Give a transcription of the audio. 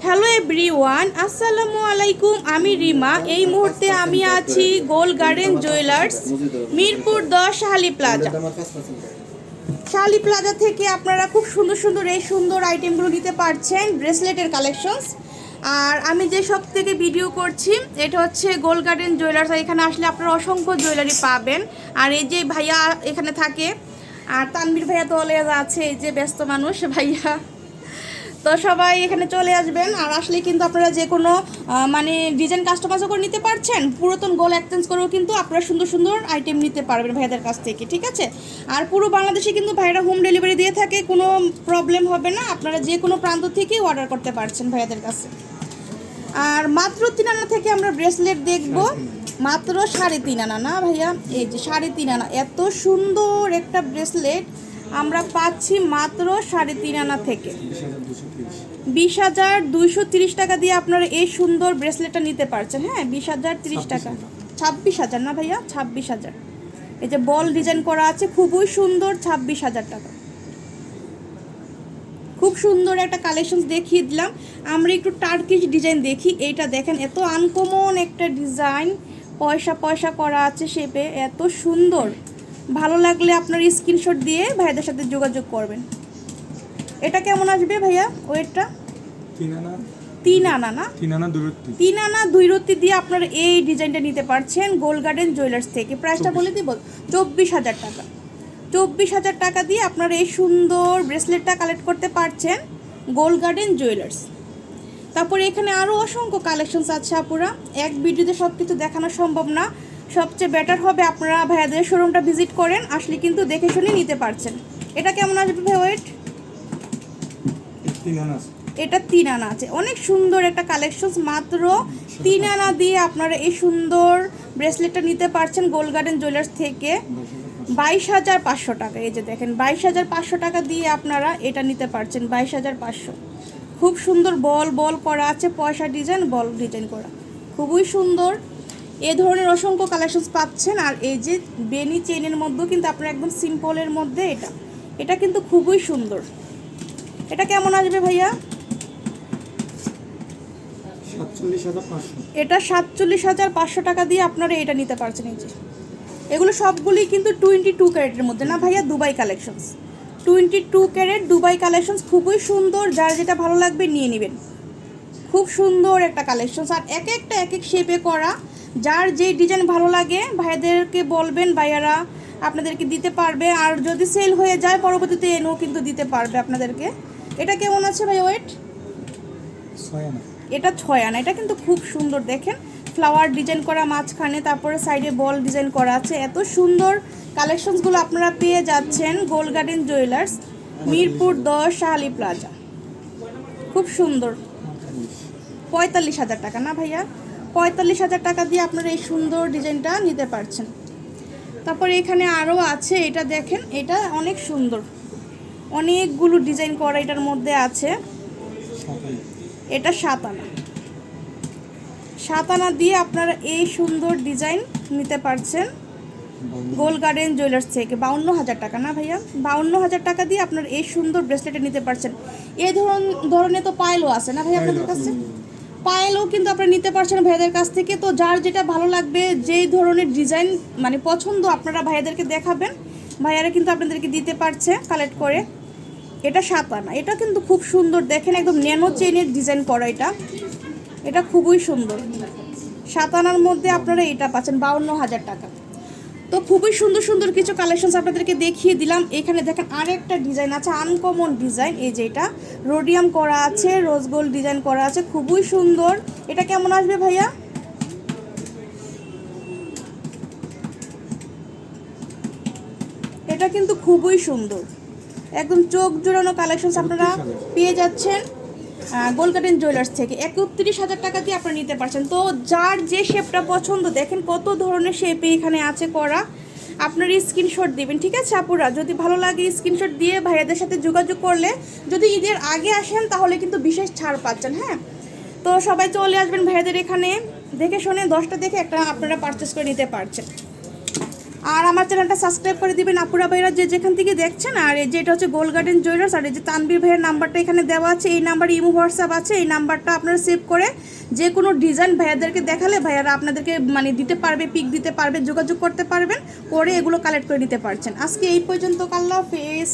Hello everyone, আসসালামু আলাইকুম। আমি রিমা। এই মুহূর্তে আমি আছি gold garden jewellers, Mirpur 10 Shah Ali plaza. Shah Ali plaza থেকে আপনারা খুব সুন্দর সুন্দর এই সুন্দর আইটেমগুলো নিতে পারছেন, ব্রেসলেটের কালেকশনস। আর আমি যে সব থেকে ভিডিও করছি এটা হচ্ছে গোল্ড গার্ডেন জুয়েলার্স। এখানে আসলে আপনারা অসংখ্য জুয়েলারি পাবেন। আর এই যে ভাইয়া এখানে থাকে, আর তানভীর ভাইয়া তো অলওয়েজ আছে, এই যে ব্যস্ত মানুষ ভাইয়া। তো সবাই এখানে চলে আসবেন। আর আসলে কিন্তু আপনারা যে কোনো মানে ডিজাইন কাস্টমাইজও করে নিতে পারছেন, পুরাতন গোল এক্সচেঞ্জ করেও কিন্তু আপনারা সুন্দর সুন্দর আইটেম নিতে পারবেন ভাইয়াদের কাছ থেকে, ঠিক আছে। আর পুরো বাংলাদেশে কিন্তু ভাইরা হোম ডেলিভারি দিয়ে থাকে, কোনো প্রবলেম হবে না। আপনারা যে কোনো প্রান্ত থেকেই অর্ডার করতে পারছেন ভাইয়াদের কাছে। আর মাত্র 3 আনা থেকে আমরা ব্রেসলেট দেখব, মাত্র 3.5 আনা না ভাইয়া, এই যে 3.5 আনা এত সুন্দর একটা ব্রেসলেট আমরা পাচ্ছি মাত্র 3.5 আনা থেকে। 20,230 টাকা দিয়ে আপনারা এই সুন্দর ব্রেসলেটটা নিতে পারছেন। হ্যাঁ, 20,030 টাকা, 26,000 না ভাইয়া, 26,000। এই যে বল ডিজাইন করা আছে, খুবই সুন্দর, 26,000 টাকা। খুব সুন্দর একটা কালেকশন দেখিয়ে দিলাম। আমরা একটু টার্কিশ ডিজাইন দেখি। এইটা দেখেন, এত আনকমন একটা ডিজাইন, পয়সা পয়সা করা আছে শেপে, এত সুন্দর। ভালো লাগলে আপনার স্ক্রিনশট দিয়ে ভাইয়াদের সাথে যোগাযোগ করবেন। এটা কেমন আসবে ভাইয়া ওয়েটটা? 3 আনা, 3 আনা না, 3 আনা 2 রত্তি, 3 আনা 2 রত্তি দিয়ে আপনারা এই ডিজাইনটা নিতে পারছেন গোল্ড গার্ডেন জুয়েলার্স থেকে। প্রাইসটা বলে দিব, 24,000 টাকা। 24,000 টাকা দিয়ে আপনারা এই সুন্দর ব্রেসলেটটা কালেক্ট করতে পারছেন গোল্ড গার্ডেন জুয়েলার্স। তারপরে এখানে আরও অসংখ্য কালেকশনস আছে আপুরা, এক ভিডিওতে সব কিছু দেখানো সম্ভব না। সবচেয়ে বেটার হবে আপনারা ভাইয়াদের শোরুমটা ভিজিট করেন, আসলে কিন্তু দেখে শুনে নিতে পারছেন। এটা কেমন আসবে ভাই ওয়েট? 3 আনা, এটা 3 আনা আছে। অনেক সুন্দর একটা কালেকশনস, মাত্র 3 আনা দিয়ে আপনারা এই সুন্দর ব্রেসলেটটা নিতে পারছেন গোল্ড গার্ডেন জুয়েলার্স থেকে 22,500 টাকা। এই যে দেখেন, 22,500 টাকা দিয়ে আপনারা এটা নিতে পারছেন, 22,500। খুব সুন্দর বল বল করা আছে, পয়সা ডিজাইন, বল ডিজাইন করা, খুবই সুন্দর। এই ধরনের অসংখ্য কালেকশনস পাচ্ছেন। আর এই যে বেনি চেইনের মধ্যেও কিন্তু আপনারা একদম সিম্পলের মধ্যে এটা কিন্তু খুবই সুন্দর। এটা কেমন আসবে ভাইয়া? 47,500। এটা 47,500 টাকা দিয়ে আপনারা এটা নিতে পারছেন। এই যে এগুলো সবগুলি কিন্তু 22 ক্যারেটের মধ্যে না ভাইয়া, Dubai collections, 22 carat Dubai collections, খুবই সুন্দর। যার যেটা ভালো লাগবে নিয়ে নেবেন, খুব সুন্দর একটা কালেকশনস। আর এক একটা এক এক শেপে করা, যার যে ডিজাইন ভালো লাগে ভাইয়াদেরকে বলবেন, ভাইয়ারা আপনাদেরকে দিতে পারবে। আর যদি সেল হয়ে যায় পরবর্তীতে এনেও কিন্তু দিতে পারবে আপনাদেরকে। এটা কেমন আছে ভাই ওয়েট? 6 আনা, এটা 6 আনা। এটা কিন্তু খুব সুন্দর, দেখেন ফ্লাওয়ার ডিজাইন করা মাঝখানে, তারপরে সাইডে বল ডিজাইন করা আছে। এত সুন্দর কালেকশনসগুলো আপনারা পেয়ে যাচ্ছেন gold garden jewellers, Mirpur 10 Shah Ali plaza. খুব সুন্দর, 45,000 টাকা না ভাইয়া, 45,000 টাকা দিয়ে আপনারা এই সুন্দর ডিজাইনটা নিতে পারছেন। তারপরে এখানে আরও আছে, এটা দেখেন, এটা অনেক সুন্দর, অনেকগুলো ডিজাইন করা এটার মধ্যে আছে। 7 আনা, এটা 7 আনা। 7 আনা দিয়ে আপনারা এই সুন্দর ডিজাইন নিতে পারছেন গোল্ড গার্ডেন জুয়েলার্স থেকে। 52,000 টাকা না ভাইয়া, 52,000 টাকা দিয়ে আপনারা এই সুন্দর ব্রেসলেটে নিতে পারছেন। এই ধরনের তো পায়েলও আছে না ভাই আপনাদের কাছে, পায়েলও কিন্তু আপনারা নিতে পারছেন ভাইয়াদের কাছ থেকে। তো যার যেটা ভালো লাগবে, যেই ধরনের ডিজাইন মানে পছন্দ, আপনারা ভাইয়াদেরকে দেখাবেন, ভাইয়ারা কিন্তু আপনাদেরকে দিতে পারছে কালেক্ট করে। এটা 7 আনা। এটা কিন্তু খুব সুন্দর, দেখেন একদম ন্যানো চেইনের ডিজাইন করা। এটা খুবই সুন্দর। 7 আনার মধ্যে আপনারা এটা পাচ্ছেন 52,000 টাকা। তো খুবই সুন্দর সুন্দর কিছু কালেকশনস আপনাদেরকে দেখিয়ে দিলাম। এখানে দেখেন আরেকটা ডিজাইন আছে, আনকমন ডিজাইন। এই যে এটা রোডিয়াম করা আছে, রোজ গোল্ড ডিজাইন করা আছে, খুবই সুন্দর। এটা কেমন আসবে ভাইয়া? এটা কিন্তু খুবই সুন্দর, একদম চোখ জোড়ানো কালেকশনস আপনারা পেয়ে যাচ্ছেন গোল্ড গার্ডেন জুয়েলার্স থেকে। 31,000 টাকা দিয়ে আপনারা নিতে পারছেন। তো যার যে শেপটা পছন্দ, দেখেন কত ধরনের শেপে এখানে আছে করা, আপনার স্ক্রিনশট দিবেন, ঠিক আছে আপুরা? যদি ভালো লাগে স্ক্রিনশট দিয়ে ভাইয়াদের সাথে যোগাযোগ করলে, যদি ঈদের আগে আসেন তাহলে কিন্তু বিশেষ ছাড় পাচ্ছেন। হ্যাঁ, তো সবাই চলে আসবেন ভাইয়াদের এখানে, দেখে শুনে 10টা দেখে একটা আপনারা পারচেস করে নিতে পারছেন। আর আমার চ্যানেলটা সাবস্ক্রাইব করে দিবেন আপুরা ভাইরা যে যেখান থেকে দেখছেন। আর এই যে এটা হচ্ছে গোল্ড গার্ডেন জুয়েলার্স, আর এই যে তানবীর ভাইয়ের নাম্বারটা এখানে দেওয়া আছে, এই নাম্বারে ইমো হোয়াটসঅ্যাপ আছে, এই নাম্বারটা আপনারা সেভ করে যে কোনো ডিজাইন ভাইয়াদেরকে দেখালে ভাইয়ারা আপনাদেরকে মানে দিতে পারবে, পিক দিতে পারবে, যোগাযোগ করতে পারবেন, করে এগুলো কালেক্ট করে নিতে পারছেন। আজকে এই পর্যন্ত, আল্লাহ হাফেজ।